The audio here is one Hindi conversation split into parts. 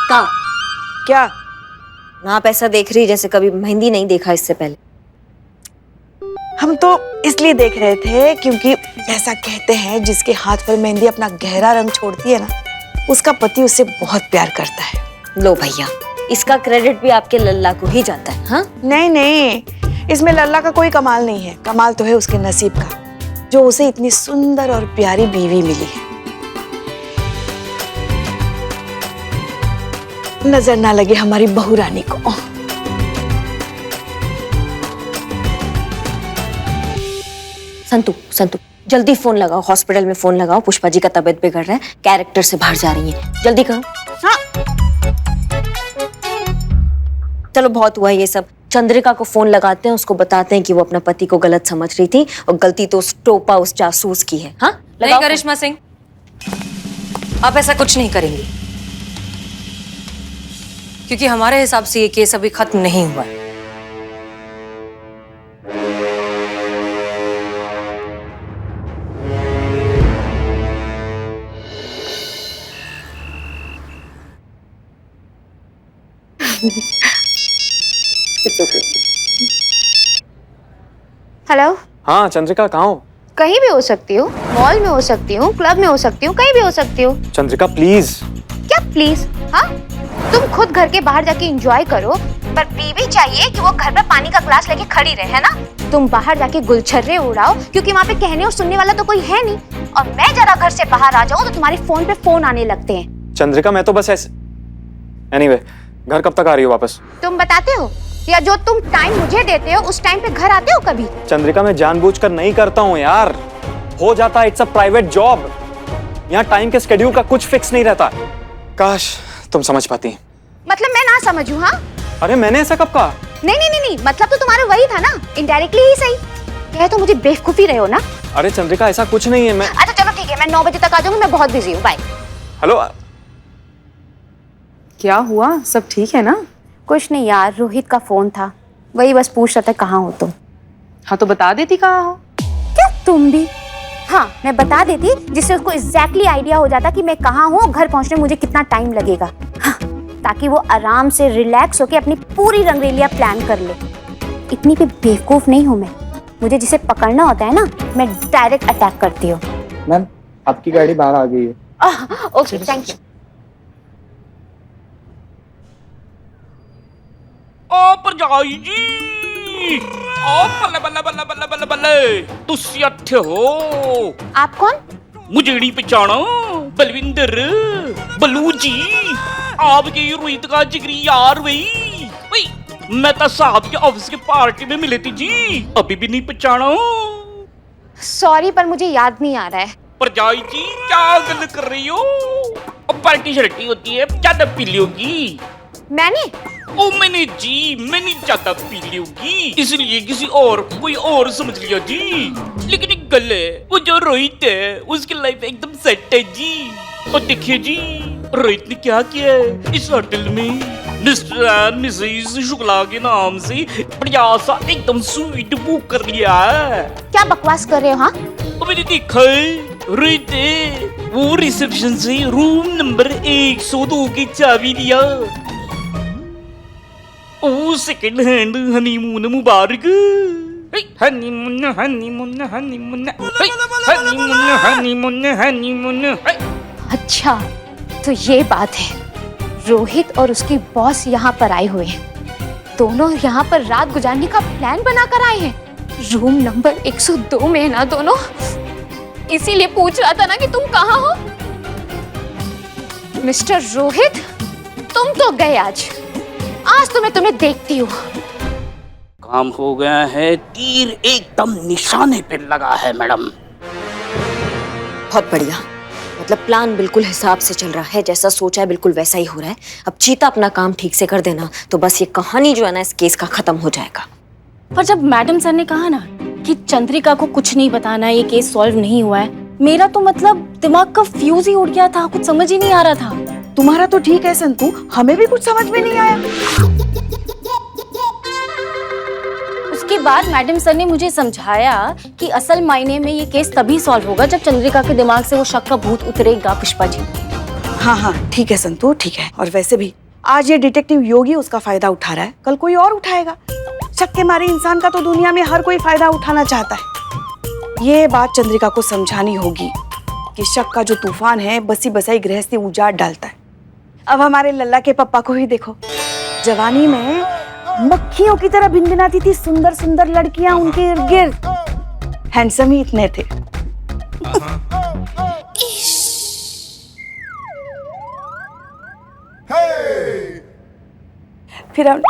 कहाँ? क्या? आप ऐसा देख रही जैसे कभी मेहंदी नहीं देखा इससे पहले। हम तो इसलिए देख रहे थे क्योंकि ऐसा कहते हैं जिसके हाथ पर मेहंदी अपना गहरा रंग छोड़ती है ना, उसका पति उससे बहुत प्यार करता है। लो भैया, इसका क्रेडिट भी आपके लल्ला को ही जाता है। हाँ नहीं नहीं, इसमें लल्ला का कोई कमाल नहीं है। कमाल तो है उसके नसीब का, जो उसे इतनी सुंदर और प्यारी बीवी मिली है। नजर ना लगे हमारी बहू रानी को। संतू संतू, जल्दी फोन लगाओ, हॉस्पिटल में फोन लगाओ। पुष्पा जी का तबीयत बिगड़ रहा है, कैरेक्टर से बाहर जा रही है, जल्दी करो। हाँ चलो बहुत हुआ ये सब, चंद्रिका को फोन लगाते हैं, उसको बताते हैं कि वो अपना पति को गलत समझ रही थी और गलती तो उस टोपा, उस जासूस की है। हाँ नहीं करिश्मा सिंह, आप ऐसा कुछ नहीं करेंगी, क्योंकि हमारे हिसाब से ये केस अभी खत्म नहीं हुआ है। हेलो। हाँ चंद्रिका, कहाँ हो? कहीं भी हो सकती हूँ, मॉल में हो सकती हूँ, क्लब में हो सकती हूँ, कहीं भी हो सकती हूँ। चंद्रिका प्लीज। क्या प्लीज? हाँ, तुम खुद घर के बाहर जाके एंजॉय करो, पर बीवी चाहिए कि वो घर पे पानी का ग्लास लेके खड़ी रहे, है ना? तुम बाहर जाके गुलछर्रे उड़ाओ, क्योंकि वहाँ पे कहने और सुनने वाला तो कोई है नहीं। और मैं जरा घर से बाहर आ जाऊँ तो तुम्हारे फोन पे फोन आने लगते हैं। चंद्रिका मैं तो बस ऐसे। एनीवे, घर कब तक आ रही हो वापस? तुम बताते हो, या जो तुम टाइम मुझे देते हो उस टाइम पे घर आते हो कभी? चंद्रिका मैं जानबूझकर नहीं करता हूँ यार, हो जाता है, इट्स अ प्राइवेट जॉब। यहाँ टाइम के स्केड्यूल का कुछ फिक्स नहीं रहता। काश तुम समझ पाती। मतलब मैं ना समझूं? हाँ, अरे मैंने ऐसा कब कहा? नहीं नहीं नहीं नहीं, मतलब तो तुम्हारा वही था ना, इनडायरेक्टली ही सही। कह तो मुझे बेवकूफी रहे हो ना। अरे चंद्रिका ऐसा कुछ नहीं है। मैं अच्छा चलो ठीक है, मैं 9 बजे तक आ जाऊंगी, मैं बहुत बिजी हूँ, बाय। हेलो। क्या हुआ, सब ठीक है ना? कुछ नहीं यार, रोहित का फोन था, वही बस पूछ रहा था कहाँ हो तुम। हाँ तो बता देती कहाँ हो। क्या तुम भी? हाँ मैं बता देती, जिससे उसको एग्जैक्टली आइडिया हो जाता कि मैं कहाँ हूँ, घर पहुँचने में मुझे कितना टाइम लगेगा। हाँ, ताकि वो आराम से रिलैक्स होके अपनी पूरी रंगरेलिया प्लान कर ले। इतनी भी बेवकूफ नहीं हूँ मैं, मुझे जिसे पकड़ना होता है ना, मैं डायरेक्ट अटैक करती हूँ। मैम आपकी गाड़ी बाहर आ गई है। Okay thank you. ओ भरजाई जी, ओ बल्ले बल्ले बल्ले बल्ले बल्ले बल्ले, तुसी इत्थे हो? आप कौन? मुझे नहीं पहचाना? बलविंदर, बल्लू जी, आपके रोहित का जिगरी यार वही। मैं तो साहब के ऑफिस के पार्टी में मिले थी जी, अभी भी नहीं पहचाना? सॉरी पर मुझे याद नहीं आ रहा है। भरजाई जी क्या गल कर रही हो? पार्टी शर्टी होती है, ज्यादा पी लोगी। मैंने? ओ मैंने ज्यादा पी ली होगी, इसलिए किसी और कोई और समझ लिया जी। लेकिन एक गल है, वो जो रोहित है उसकी लाइफ एकदम सेट है जी। और देखिए जी, रोहित ने क्या किया है, इस होटल में मिस्टर एंड मिसेस शुक्ला के नाम से बढ़िया सा एकदम स्वीट बुक कर लिया है। क्या बकवास कर रहे हो? हाँ और मैंने देखा है, रोहित ने वो रिसेप्शन से रूम नंबर 102 की चाबी दिया। ओ सेकंड हैंड हनीमून मुबारक। Honeymoon honeymoon honeymoon honeymoon honeymoon honeymoon. अच्छा तो ये बात है, रोहित और उसकी बॉस यहाँ पर आए हुए हैं, दोनों यहाँ पर रात गुजारने का प्लान बनाकर आए हैं। रूम नंबर 102 में है ना दोनों, इसीलिए पूछ रहा था ना कि तुम कहाँ हो। मिस्टर रोहित, तुम तो गए आज तो मैं तुम्हें देखती हूँ। काम हो गया है, तीर एकदम निशाने पे लगा है मैडम। बहुत बढ़िया, मतलब प्लान बिल्कुल हिसाब से चल रहा है, जैसा सोचा है बिल्कुल वैसा ही हो रहा है। अब चीता अपना काम ठीक से कर देना तो बस ये कहानी जो है ना इस केस का खत्म हो जाएगा। पर जब मैडम सर ने कहा ना कि चंद्रिका को कुछ नहीं बताना, ये केस सॉल्व नहीं हुआ है, मेरा तो मतलब दिमाग का फ्यूज ही उड़ गया था, कुछ समझ ही नहीं आ रहा था। तुम्हारा तो ठीक है संतू, हमें भी कुछ समझ में नहीं आया। उसके बाद मैडम सर ने मुझे समझाया कि असल मायने में ये केस तभी सॉल्व होगा जब चंद्रिका के दिमाग से वो शक का भूत उतरेगा। पुष्पा जी हाँ हाँ ठीक है संतू, ठीक है। और वैसे भी आज ये डिटेक्टिव योगी उसका फायदा उठा रहा है, कल कोई और उठाएगा। शक के मारे इंसान का तो दुनिया में हर कोई फायदा उठाना चाहता है। ये बात चंद्रिका को समझानी होगी कि शक का जो तूफान है बसी बसाई गृहस्थी उजाड़ डालता है। अब हमारे लल्ला के पप्पा को ही देखो, जवानी में मक्खियों की तरह भिनभिनाती थी सुंदर सुंदर लड़कियां उनके इर्द गिर्द, हैंडसम ही इतने थे। फिर हम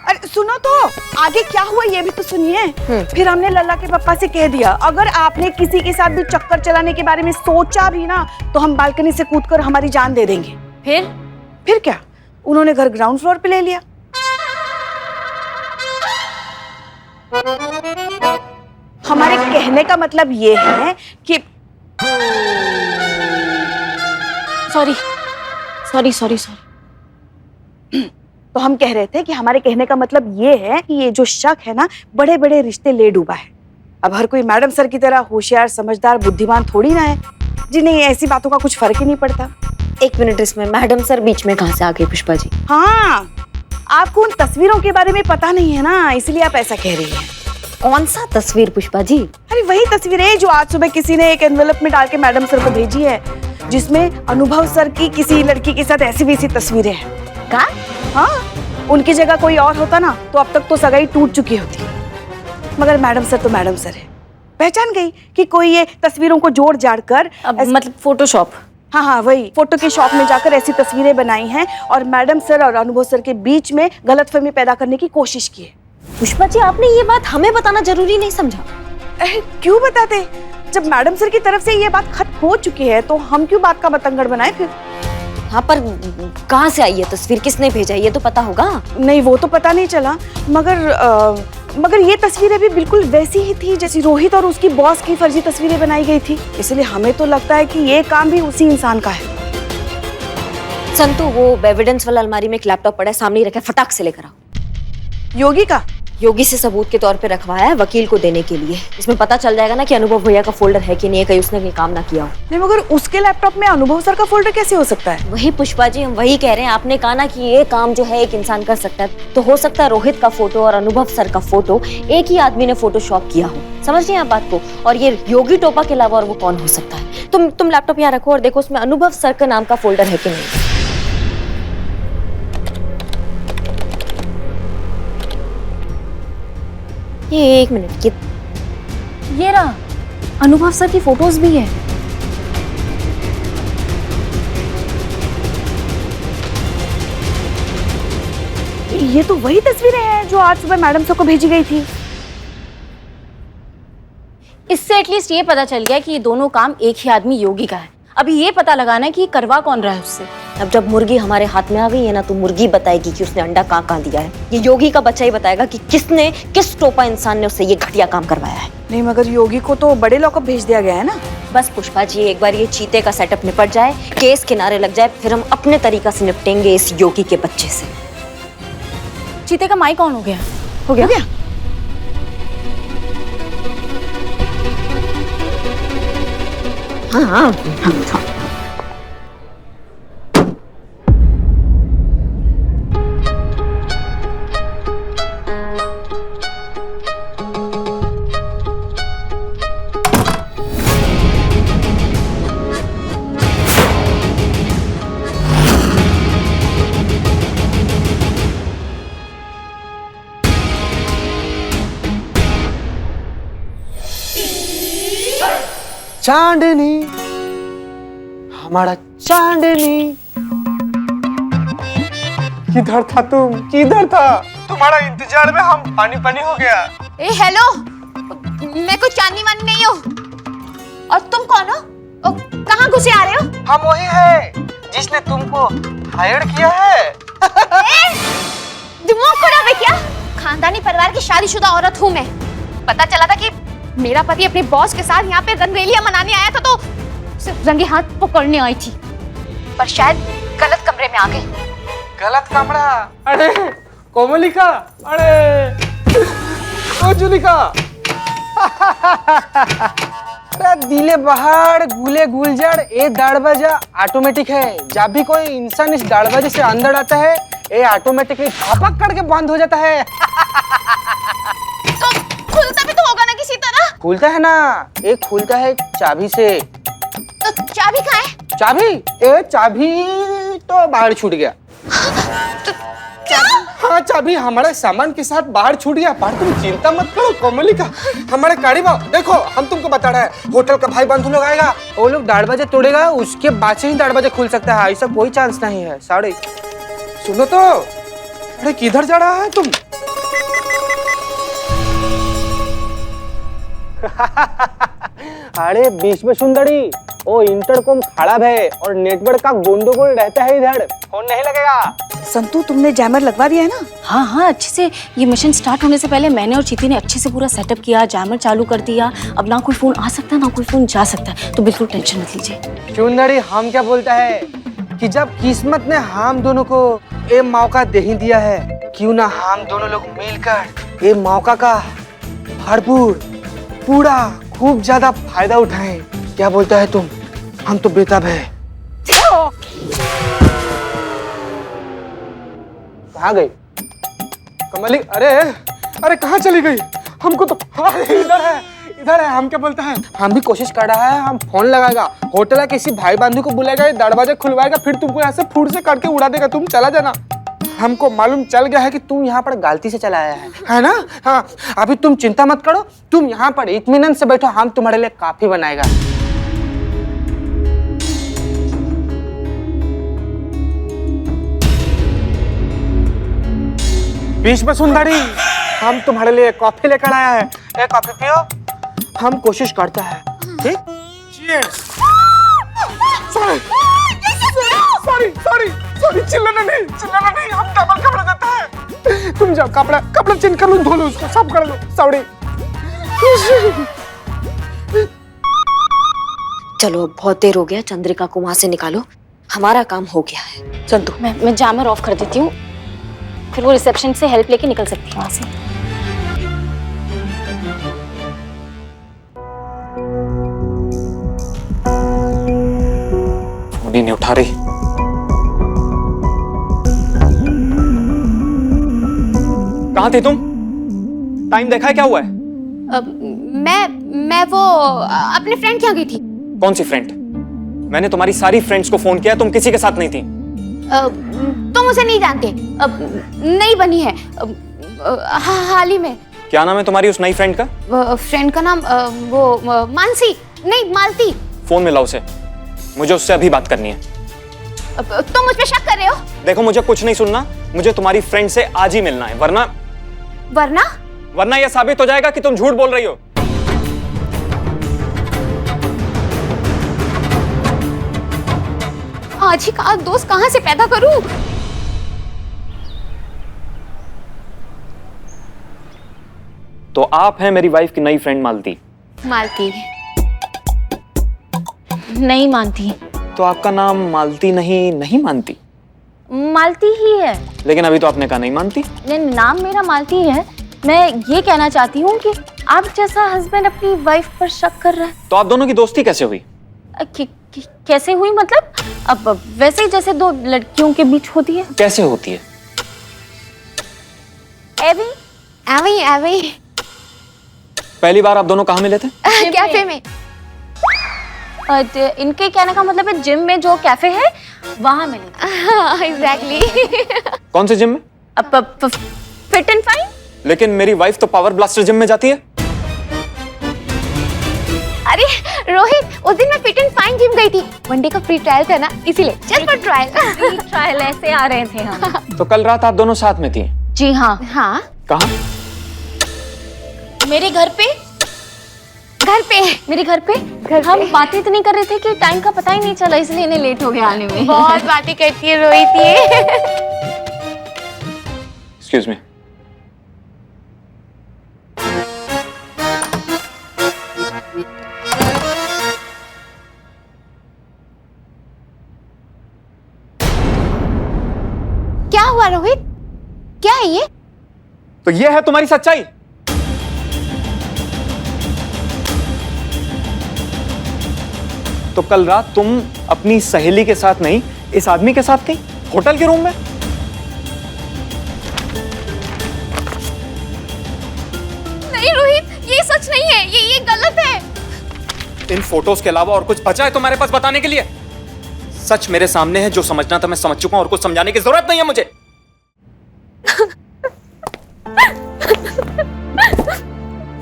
अरे सुनो तो आगे क्या हुआ ये भी तो सुनिए। फिर हमने लल्ला के पापा से कह दिया अगर आपने किसी के साथ भी चक्कर चलाने के बारे में सोचा भी ना तो हम बालकनी से कूदकर हमारी जान दे देंगे। फिर क्या, उन्होंने घर ग्राउंड फ्लोर पे ले लिया। हमारे कहने का मतलब ये है कि सॉरी तो हम कह रहे थे कि हमारे कहने का मतलब ये है कि ये जो शक है ना बड़े बड़े रिश्ते ले डूबा है। अब हर कोई मैडम सर की तरह होशियार समझदार बुद्धिमान थोड़ी ना है जिन्हें ऐसी बातों का कुछ फर्क ही नहीं पड़ता। एक मिनट, इसमें मैडम सर बीच में कहाँ से आ गई पुष्पा जी? हाँ, आपको उन तस्वीरों के बारे में पता नहीं है ना, इसलिए आप ऐसा कह रही हैं। कौन सा तस्वीर पुष्पा जी? अरे वही तस्वीरें जो आज सुबह किसी ने एक एनवेलप में डाल के मैडम सर को भेजी है, जिसमें अनुभव सर की किसी लड़की के साथ ऐसी वैसी तस्वीरें हैं। का? हाँ, उनकी जगह कोई और होता ना तो अब तक तो सगाई टूट चुकी होती। मगर मैडम सर तो मैडम सर है, पहचान गई कि कोई ये तस्वीरों को जोड़ जाड़ कर मतलब फोटोशॉप। हाँ, वही फोटो के शॉप में जाकर ऐसी तस्वीरें बनाई हैं और मैडम सर और अनुभव सर के बीच में गलतफहमी पैदा करने की कोशिश की है। पुष्पा जी, आपने ये बात हमें बताना जरूरी नहीं समझा? क्यों बताते? जब मैडम सर की तरफ से ये बात खत्म हो चुकी है तो हम क्यों बात का बतंगड़ बनाए फिर? हाँ, पर कहाँ से आई है तस्वीर, किसने भेजा ये तो पता होगा। नहीं, वो तो पता नहीं चला, मगर ये तस्वीरें भी बिल्कुल वैसी ही थी जैसी रोहित और उसकी बॉस की फर्जी तस्वीरें बनाई गई थी। इसलिए हमें तो लगता है कि ये काम भी उसी इंसान का है। संतू, वो एविडेंस वाला अलमारी में एक लैपटॉप पड़ा है, सामने ही रखा है, फटाक से लेकर आओ। योगी का? योगी से सबूत के तौर पे रखवाया है वकील को देने के लिए। इसमें पता चल जाएगा ना कि अनुभव भैया का फोल्डर है कि नहीं, कहीं उसने कोई काम ना किया हो। नहीं, मगर उसके लैपटॉप में अनुभव सर का फोल्डर कैसे हो सकता है? वही पुष्पा जी, हम वही कह रहे हैं। आपने कहा ना कि ये काम जो है एक इंसान कर सकता है, तो हो सकता है रोहित का फोटो और अनुभव सर का फोटो एक ही आदमी ने फोटोशॉप किया हो। समझ रही हैं आप बात को? और ये योगी टोपा के अलावा और वो कौन हो सकता है? तुम लैपटॉप यहाँ रखो और देखो उसमें अनुभव सर का नाम का फोल्डर है कि नहीं। ये एक मिनट, ये रहा, अनुभव सर की फोटोज भी है। ये तो वही तस्वीरें हैं जो आज सुबह मैडम सर को भेजी गई थी। इससे एटलीस्ट ये पता चल गया कि ये दोनों काम एक ही आदमी योगी का है। अभी ये पता लगाना है कि ये करवा कौन रहा है उससे। अब जब मुर्गी हमारे हाथ में आ गई है ना, तो मुर्गी बताएगी कि उसने अंडा कहाँ दिया है। ये योगी का बच्चा ही बताएगा कि किस टोपा इंसान ने उससे ये घटिया काम करवाया है। नहीं, मगर योगी को तो बड़े लॉकअप भेज दिया गया है ना। बस पुष्पा जी, एक बार ये चीते का सेटअप निपट जाए, केस किनारे लग जाए, फिर हम अपने तरीका से निपटेंगे इस योगी के बच्चे से। चीते का माई कौन हो गया? हो गया? हाँ। चांदनी, हमारा चांदनी, किधर था तुम? किधर था? तुम्हारा इंतजार में हम पानी पानी हो गया। ए हेलो, मैं कोई चांदनी वानी नहीं हूँ। और तुम कौन हो? कहाँ घुसे आ रहे हो? हम वही है जिसने तुमको हायर किया है। दिमाग खराब है क्या? खानदानी परिवार की शादीशुदा औरत हूँ मैं। पता चला था कि मेरा पति अपने बॉस के साथ यहाँ पे रंगरेलियां मनाने आया था तो सिर्फ रंगे हाथ पकड़ने आई थी, पर शायद गलत कमरे में आ गई। गलत कमरा? अरे कोमलिका, अरे ओ जुलिका दिले बहाड़ गुले गुलजड़ ये दरवाजा ऑटोमेटिक है। जब भी कोई इंसान इस दरवाजे से अंदर आता है ये ऑटोमेटिकली धपक करके बंद हो जाता है। तो खुलता भी तो होगा ना किसी तरह। खुलता है ना, ये खुलता है चाबी से। तो चाबी कहाँ है? चाबी? ए चाबी तो बाहर छूट गया। हाँ चाबी हमारे सामान के साथ बाहर छूट गया। पर तुम चिंता मत करो कोमलिका, हमारे गाड़ी भाव देखो हम तुमको बता रहे हैं। होटल का भाई बंधु लोग आएगा, वो लोग दरवाजे तोड़ेगा, उसके बाद से ही दरवाजा खुल सकता है। ऐसा कोई चांस नहीं है। साड़े सुनो तो, अरे किधर जा रहा है तुम? अरे बीच में सुंदरी वो इंटरकॉम खराब है और नेटवर्क का गोंडोगोल रहता है, इधर फोन नहीं लगेगा। संतू तुमने जैमर लगवा दिया है ना? हाँ हाँ, अच्छे से। ये मिशन स्टार्ट होने से पहले मैंने और चीती ने अच्छे से पूरा सेटअप किया, जैमर चालू कर दिया। अब ना कोई फोन आ सकता है ना कोई फोन जा सकता है, तो बिल्कुल टेंशन मत लीजिए। सुंदरी हम क्या बोलता है कि जब किस्मत ने हम दोनों को ये मौका दे ही दिया है, क्यों ना हम दोनों लोग मिलकर ये मौका का भरपूर पूरा खूब ज्यादा फायदा उठाएं। क्या बोलता है तुम? हम तो बेताब है। कहाँ गई कमली? अरे अरे कहाँ चली गई? हमको तो इधर है, इधर है। हम क्या बोलता है, हम भी कोशिश कर रहा है। हम फोन लगाएगा, होटल का किसी भाई बंधु को बुलाएगा, दरवाजा खुलवाएगा, फिर तुमको ऐसे फूट से करके उड़ा देगा। तुम चला जाना। हमको मालूम चल गया है कि तुम यहाँ पर गलती से चला आया है ना? हाँ अभी तुम चिंता मत करो, तुम यहाँ पर इत्मीनान से बैठो, हम तुम्हारे लिए काफी बनाएगा। बीच में सुंदरी हम तुम्हारे लिए कॉफी लेकर आया है। एक कॉफी पियो, हम कोशिश करते हैं। ठीक? Cheers! सॉरी सॉरी सॉरी, चिल्लाना नहीं, हम डबल कपड़ा देता है। तुम जाओ कपड़ा चेंज कर लो, धो लो उसको, साफ कर लो। सॉरी। चलो अब बहुत देर हो गया, चंद्रिका को वहां से निकालो, हमारा काम हो गया है। संतू मैं जैमर ऑफ कर देती हूँ, फिर वो रिसेप्शन से हेल्प लेके निकल सकती है वहां से। फोन ही नहीं उठा रही। कहाँ थे तुम? टाइम देखा है क्या हुआ है? मैं वो अपने फ्रेंड के यहाँ गई थी। कौन सी फ्रेंड? मैंने तुम्हारी सारी फ्रेंड्स को फोन किया, तुम किसी के साथ नहीं थी। तुम उसे नहीं जानते, नई बनी है हाल ही में। क्या नाम है तुम्हारी उस नई फ्रेंड का? फ्रेंड का नाम वो मानसी नहीं मालती। फोन मिला उसे, मुझे उससे अभी बात करनी है। तुम मुझ पे शक कर रहे हो? देखो मुझे कुछ नहीं सुनना, मुझे तुम्हारी फ्रेंड से आज ही मिलना है, वरना यह साबित हो जाएगा कि तुम झूठ बोल रही हो। आज ही का दोस्त कहाँ से पैदा करूं? तो आप हैं मेरी वाइफ की नई फ्रेंड मालती? मालती नहीं मानती। तो आपका नाम मालती नहीं मानती? मालती ही है। लेकिन अभी तो आपने कहा नहीं मानती। नाम मेरा मालती है। मैं ये कहना चाहती हूँ कि आप जैसा हस्बैंड अपनी वाइफ पर शक कर रहा है। तो आप दोनों की दोस्ती कैसे हुई? कैसे हुई मतलब? अब वैसे ही जैसे दो लड़कियों के बीच होती है। कैसे होती है? एवी पहली बार आप दोनों कहाँ मिले थे? कैफे में। इनके कहने का मतलब है जिम में जो कैफे है वहां मिले। एग्जैक्टली। कौन से जिम में? Fit and fine. लेकिन मेरी वाइफ तो पावर ब्लास्टर जिम में जाती है। अरे रोहित, उस दिन मैं फिट एंड फाइन जिम गई थी, वनडे का फ्री ट्रायल था ना, इसीलिए जस्ट फॉर ट्रायल। ट्रायल ऐसे आ रहे थे हम। तो कल रात आप दोनों साथ में थी? जी हाँ। हाँ कहाँ? मेरे घर पे। मेरे घर पे हम बातें इतनी कर रहे थे कि टाइम का पता ही नहीं चला, इसलिए इन्हें लेट हो गया आने में। बहुत बातें करती है रोहित ये। Excuse me. क्या हुआ रोहित? क्या है ये? तो ये है तुम्हारी सच्चाई? तो कल रात तुम अपनी सहेली के साथ नहीं, इस आदमी के साथ थी होटल के रूम में। नहीं रोहित, ये सच नहीं है, ये गलत है। इन फोटोज के अलावा और कुछ बचा है तुम्हारे पास बताने के लिए? सच मेरे सामने है, जो समझना था मैं समझ चुका हूं और कुछ समझाने की जरूरत नहीं है मुझे।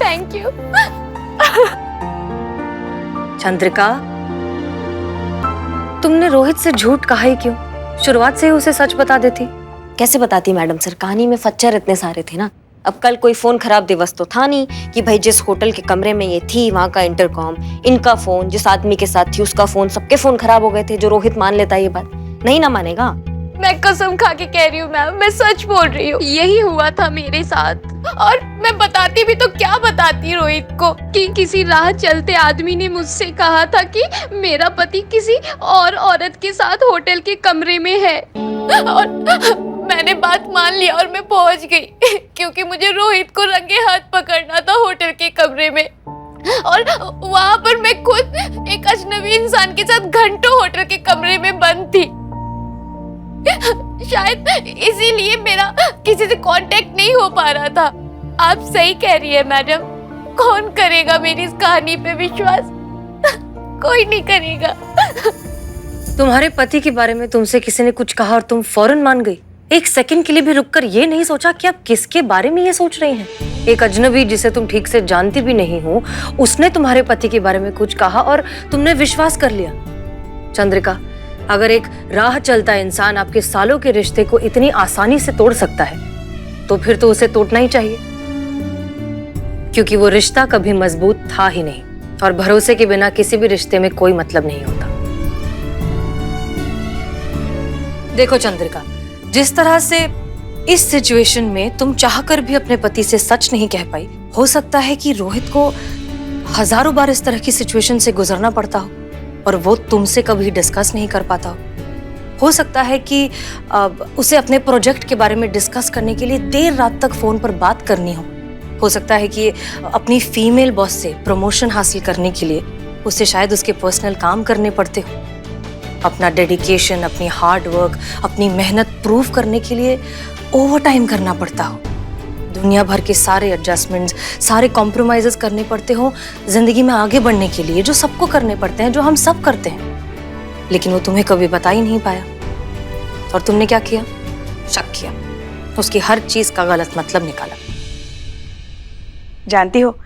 Thank you. चंद्रिका, तुमने रोहित से झूठ कहा ही क्यों? शुरुआत से ही उसे सच बता देती। कैसे बताती मैडम सर, कहानी में फच्चर इतने सारे थे ना। अब कल कोई फोन खराब दिवस तो था नहीं कि भाई जिस होटल के कमरे में ये थी वहां का इंटरकॉम, इनका फोन, जिस आदमी के साथ थी उसका फोन, सबके फोन खराब हो गए थे। जो रोहित मान लेता ये बात, नहीं ना मानेगा। मैं कसम खा के कह रही हूँ मैम, मैं सच बोल रही हूँ, यही हुआ था मेरे साथ। और मैं बताती भी तो क्या बताती रोहित को कि किसी राह चलते आदमी ने मुझसे कहा था कि मेरा पति किसी और औरत के साथ होटल के कमरे में है। और मैंने बात मान लिया और मैं पहुंच गई क्योंकि मुझे रोहित को रंगे हाथ पकड़ना था होटल के कमरे में। और वहां पर मैं खुद एक अजनबी इंसान के साथ घंटों होटल के कमरे में बंद थी। शायद इसीलिए मेरा किसी से कांटेक्ट नहीं हो पा रहा था। आप सही कह रही है मैडम, कौन करेगा मेरी इस कहानी पे विश्वास? कोई नहीं करेगा। तुम्हारे पति के बारे में तुमसे किसी ने कुछ कहा और तुम फौरन मान गई। एक सेकंड के लिए भी रुककर ये नहीं सोचा कि आप किसके बारे में ये सोच रही हैं। एक अजनबी जिसे तुम ठीक से जानती भी नहीं हो, उसने तुम्हारे पति के बारे में कुछ कहा और तुमने विश्वास कर लिया। चंद्रिका, अगर एक राह चलता इंसान आपके सालों के रिश्ते को इतनी आसानी से तोड़ सकता है तो फिर तो उसे तोड़ना ही चाहिए, क्योंकि वो रिश्ता कभी मजबूत था ही नहीं और भरोसे के बिना किसी भी रिश्ते में कोई मतलब नहीं होता। देखो चंद्रिका, जिस तरह से इस सिचुएशन में तुम चाहकर भी अपने पति से सच नहीं कह पाई, हो सकता है कि रोहित को हजारों बार इस तरह की सिचुएशन से गुजरना पड़ता हो और वो तुमसे कभी डिस्कस नहीं कर पाता हो सकता है कि उसे अपने प्रोजेक्ट के बारे में डिस्कस करने के लिए देर रात तक फोन पर बात करनी हो सकता है कि अपनी फीमेल बॉस से प्रमोशन हासिल करने के लिए उसे शायद उसके पर्सनल काम करने पड़ते हो। अपना डेडिकेशन, अपनी हार्ड वर्क, अपनी मेहनत प्रूव करने के लिए ओवर टाइम करना पड़ता हो। दुनिया भर के सारे एडजस्टमेंट्स, सारे कॉम्प्रोमाइजेस करने पड़ते हो जिंदगी में आगे बढ़ने के लिए, जो सबको करने पड़ते हैं, जो हम सब करते हैं। लेकिन वो तुम्हें कभी बता ही नहीं पाया और तुमने क्या किया? शक किया, उसकी हर चीज का गलत मतलब निकाला। जानती हो,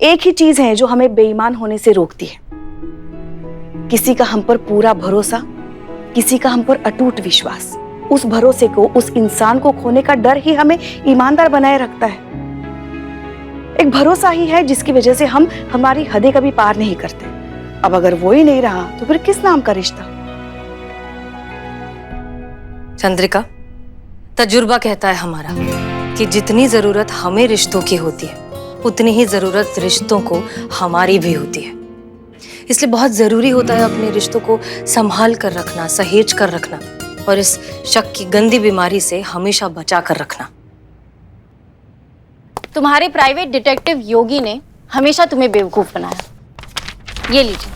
एक ही चीज है जो हमें बेईमान होने से रोकती है, किसी का हम पर पूरा भरोसा, किसी का हम पर अटूट विश्वास। उस भरोसे को, उस इंसान को खोने का डर ही हमें ईमानदार बनाए रखता है। एक भरोसा ही है जिसकी वजह से हम हमारी हदें कभी पार नहीं करते। अब अगर वो ही नहीं रहा तो फिर किस नाम का रिश्ता? चंद्रिका, तजुर्बा कहता है हमारा कि जितनी जरूरत हमें रिश्तों की होती है उतनी ही जरूरत रिश्तों को हमारी भी होती है। इसलिए बहुत जरूरी होता है अपने रिश्तों को संभाल कर रखना, सहेज कर रखना और इस शक की गंदी बीमारी से हमेशा बचा कर रखना। तुम्हारे प्राइवेट डिटेक्टिव योगी ने हमेशा तुम्हें बेवकूफ बनाया। ये लीजिए,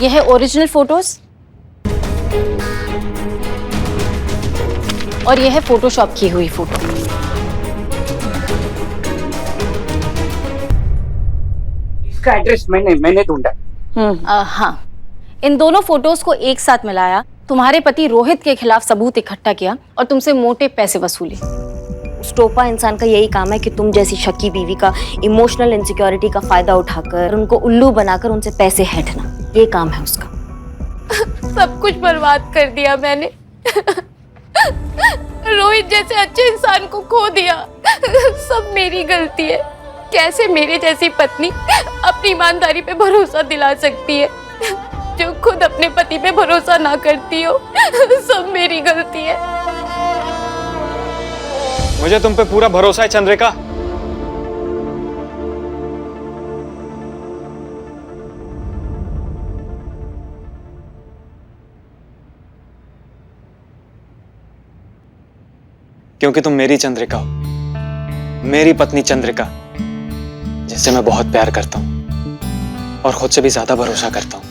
ये है ओरिजिनल फोटोज और ये है फोटोशॉप की हुई फोटो। इसका एड्रेस मैंने ढूंढा। हाँ, इन दोनों फोटोज को एक साथ मिलाया, तुम्हारे पति रोहित के खिलाफ सबूत इकट्ठा किया और तुमसे मोटे पैसे वसूले। उस टोपा इंसान का यही काम है कि तुम जैसी शक्की बीवी का इमोशनल इनसिक्योरिटी का फायदा उठाकर उनको उल्लू बनाकर उनसे पैसे हैंटना, ये काम है उसका। सब कुछ बर्बाद कर दिया मैंने। रोहित जैसे अच्छे इंसान को खो दिया। सब मेरी गलती है। कैसे मेरे जैसी पत्नी अपनी ईमानदारी पे भरोसा दिला सकती है जो खुद अपने पति पे भरोसा ना करती हो? सब मेरी गलती है। मुझे तुम पे पूरा भरोसा है चंद्रिका। क्योंकि तुम मेरी चंद्रिका हो, मेरी पत्नी चंद्रिका, जिससे मैं बहुत प्यार करता हूं और खुद से भी ज्यादा भरोसा करता हूं।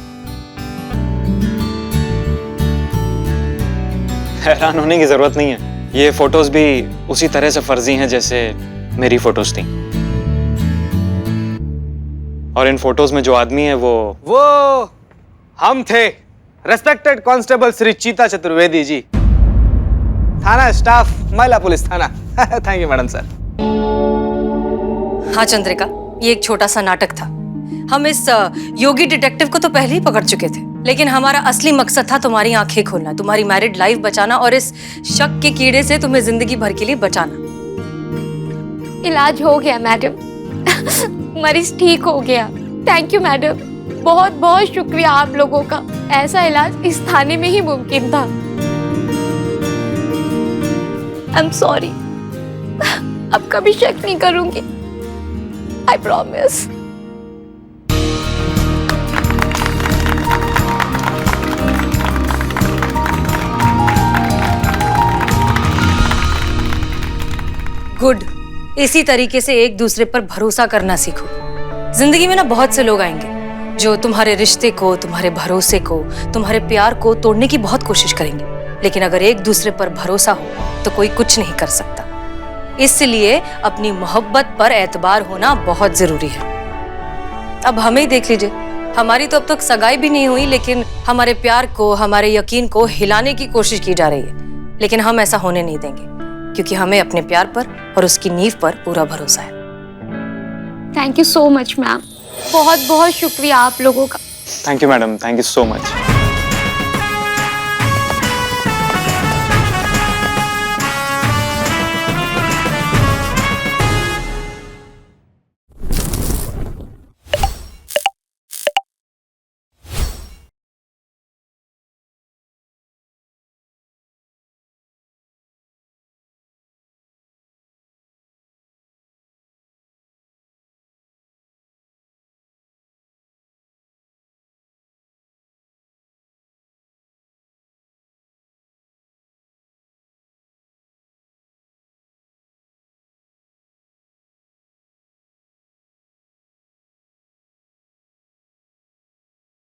हैरान होने की जरूरत नहीं है। ये फोटोज भी उसी तरह से फर्जी हैं जैसे मेरी फोटोज थी। और इन फोटोज में जो आदमी है वो हम थे, रेस्पेक्टेड कांस्टेबल श्री चीता चतुर्वेदी जी, थाना स्टाफ, महिला पुलिस थाना। Thank you madam sir. हाँ चंद्रिका, ये एक छोटा सा नाटक था। हम इस योगी डिटेक्टिव को तो पहले ही पकड़ चुके थे, लेकिन हमारा असली मकसद था तुम्हारी आंखें खोलना, तुम्हारी मैरिड लाइफ बचाना और इस शक के कीड़े से तुम्हें जिंदगी भर के लिए बचाना। इलाज हो गया मैडम। मरीज ठीक हो गया। थैंक यू मैडम, बहुत बहुत शुक्रिया आप लोगों का। ऐसा इलाज इस थाने में ही मुमकिन था। आई एम सॉरी, अब कभी शक नहीं करूंगी। I promise. गुड, इसी तरीके से एक दूसरे पर भरोसा करना सीखो। जिंदगी में ना बहुत से लोग आएंगे जो तुम्हारे रिश्ते को, तुम्हारे भरोसे को, तुम्हारे प्यार को तोड़ने की बहुत कोशिश करेंगे, लेकिन अगर एक दूसरे पर भरोसा हो तो कोई कुछ नहीं कर सकता। इसलिए अपनी मोहब्बत पर एतबार होना बहुत जरूरी है। अब हमें ही देख लीजिए, हमारी तो अब तक सगाई भी नहीं हुई, लेकिन हमारे प्यार को, हमारे यकीन को हिलाने की कोशिश की जा रही है। लेकिन हम ऐसा होने नहीं देंगे, क्योंकि हमें अपने प्यार पर और उसकी नींव पर पूरा भरोसा है। Thank you so much ma'am, बहुत बहुत शुक्रिया आप लोगों का। Thank you madam, thank you so much.